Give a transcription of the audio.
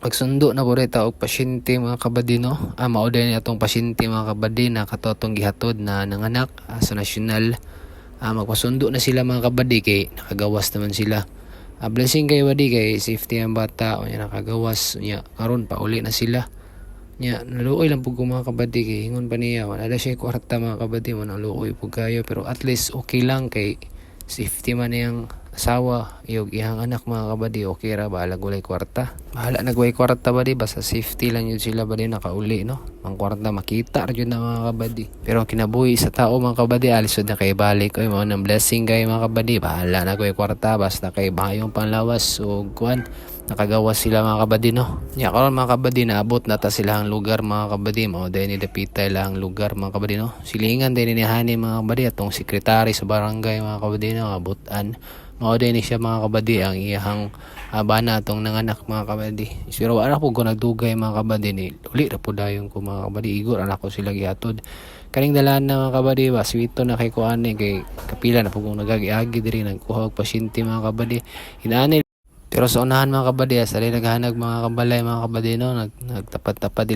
Pagsundo na po ta og pasyente mga kabady no. Mao din atong pasyente mga kabady na katotong gihatod na nanganak sa nasyonal. Magpasundo na sila mga kabady kay nakagawas naman sila. Blessing kay wadi kay safety ang bata o nakagawas nya karon pa uli na sila. Nya naluoy lang pug mga kabady kay hingon pa niya wala siya kwarta mga kabady man naluoy pug kayo pero at least okay lang kay safety man niyang asawa yung iyang anak mga kabady okay ra bahala gulay kwarta bahala nagway kwarta ba di basta safety lang yun sila ba di nakauli no ang kwarta makita ra yun na mga kabady pero kinabuhi sa tao mga kabady alisod na kay balik oy mo ng blessing kay mga kabady bahala nagway kwarta basta kay bayong panglawas o kuan nakagawas sila mga kabady no nya karon mga kabady naabot na ta silang lugar mga kabady mao dai ni dapitay lang lugar mga kabady no silingan din ni hani mga kabady atong sekretary sa barangay mga kabady no abutan mao dai ni siya mga kabady ang iyang bana atong nanganak mga kabady pero wala po ko nagdugay mga kabady ni uli ra po dayon ko mga kabady igor anak ko sila gihatod kaning dalan na mga kabady ba swito na kay kuan kay kapila na po kung nagagi-agi diri nagkuha og pasyente mga kabady inaani pero sa unahan mga kabady sa naghanag mga kabalay mga kabady no nagtapat-tapat